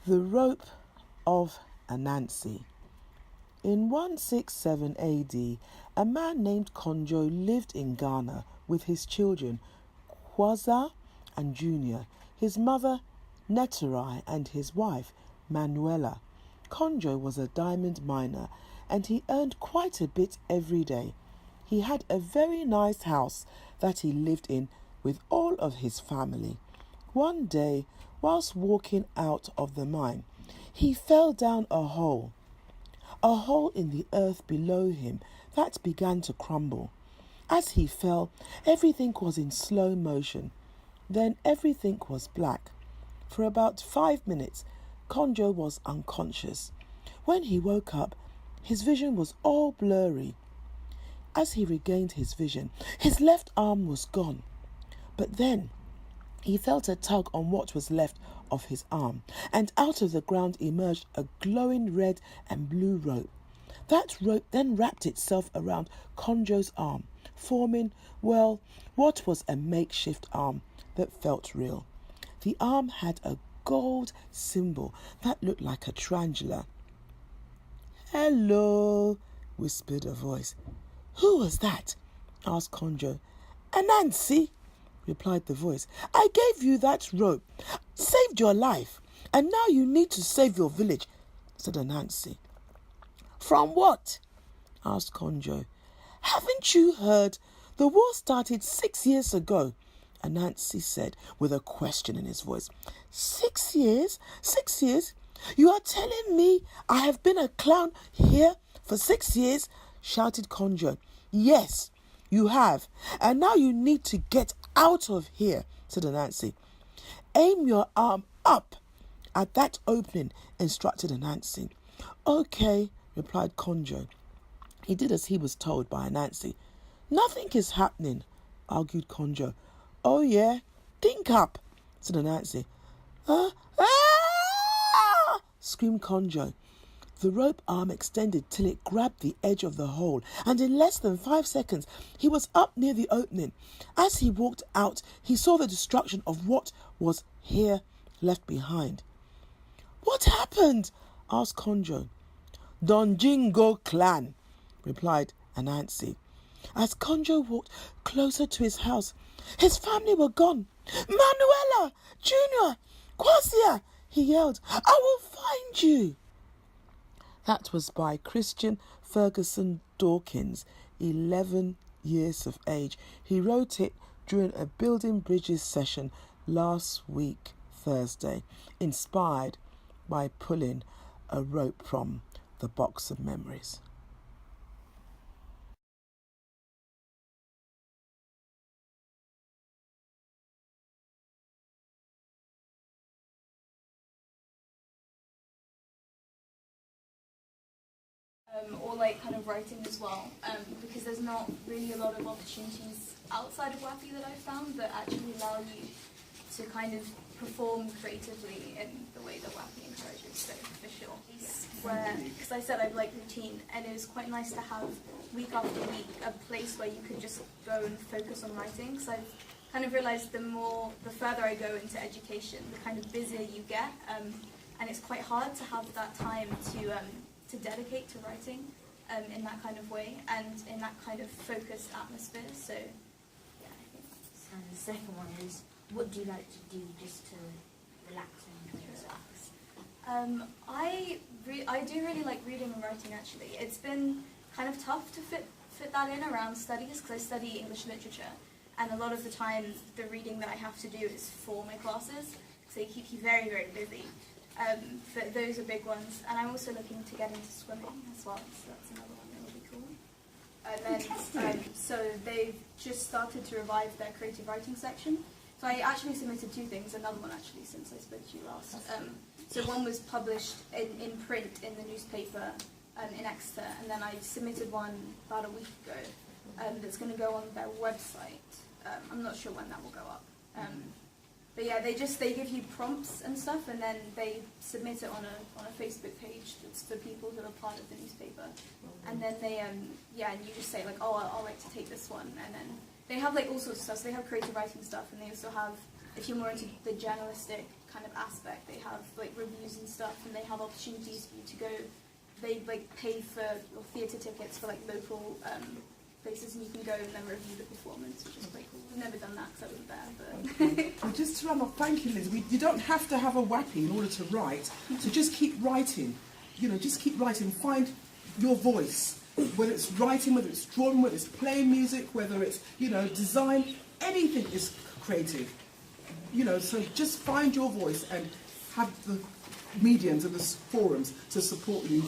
The Rope of Anansi. In 167 AD, a man named Konjo lived in Ghana with his children, Kwaza and Junior, his mother, Neterai, and his wife, Manuela. Konjo was a diamond miner, and he earned quite a bit every day. He had a very nice house that he lived in with all of his family. One day, whilst walking out of the mine, he fell down a hole in the earth below him that began to crumble. As he fell, everything was in slow motion. Then everything was black. For about 5 minutes, Konjo was unconscious. When he woke up, his vision was all blurry. As he regained his vision, his left arm was gone. But then he felt a tug on what was left of his arm, and out of the ground emerged a glowing red and blue rope. That rope then wrapped itself around Konjo's arm, forming, well, what was a makeshift arm that felt real. The arm had a gold symbol that looked like a triangular. "Hello," whispered a voice. "Who was that?" asked Konjo. "Anansi," replied the voice. "I gave you that rope, saved your life, and now you need to save your village," said Anansi. "From what?" asked Konjo. "Haven't you heard? The war started 6 years ago," Anansi said with a question in his voice. 6 years? 6 years? You are telling me I have been a clown here for 6 years? Shouted Konjo. "Yes, you have, and now you need to get out of here," said Anansi. "Aim your arm up at that opening," instructed Anansi. "Okay," replied Konjo. He did as he was told by Anansi. "Nothing is happening," argued Konjo. "Oh yeah, think up," said Anansi. Screamed Konjo. The rope arm extended till it grabbed the edge of the hole, and in less than 5 seconds he was up near the opening. As he walked out, he saw the destruction of what was here left behind. "What happened?" asked Konjo. "Donjingo clan," replied Anansi. As Konjo walked closer to his house, his family were gone. "Manuela, Junior, Kwasia," he yelled, "I will find you." That was by Christian Ferguson Dawkins, 11 years of age. He wrote it during a Building Bridges session last week, Thursday, inspired by pulling a rope from the box of memories. Or like kind of writing as well, because there's not really a lot of opportunities outside of Wappy that I've found that actually allow you to kind of perform creatively in the way that Wappy encourages, so for sure. Where, because I said I like routine, and it was quite nice to have week after week a place where you could just go and focus on writing. So I've kind of realised the further I go into education, the kind of busier you get, and it's quite hard to have that time to dedicate to writing in that kind of way and in that kind of focused atmosphere. So, yeah, I think that's... And the second one is, what do you like to do just to relax and relax? I do really like reading and writing, actually. It's been kind of tough to fit that in around studies, because I study English literature, and a lot of the time the reading that I have to do is for my classes, because they keep you very, very busy. But those are big ones, and I'm also looking to get into swimming as well, so that's another one that will be cool. And then, so they've just started to revive their creative writing section. So I actually submitted 2 things, another one actually since I spoke to you last. So one was published in print in the newspaper in Exeter, and then I submitted one about a week ago that's going to go on their website. I'm not sure when that will go up. But yeah, they give you prompts and stuff, and then they submit it on a Facebook page that's for people who are part of the newspaper. And then they and you just say like, oh, I'll like to take this one, and then they have like all sorts of stuff. So they have creative writing stuff, and they also have if you're more into the journalistic kind of aspect, they have like reviews and stuff, and they have opportunities for you to go. They like pay for your theatre tickets for like local places, and you can go and then review the performance, which is quite cool. We've never done that because I wasn't there, but. Okay. Well, just to run off, thank you, Liz. You don't have to have a Wappy in order to write, so just keep writing. You know, just keep writing. Find your voice, whether it's writing, whether it's drawing, whether it's playing music, whether it's, you know, design. Anything is creative. You know, so just find your voice and have the mediums and the forums to support you.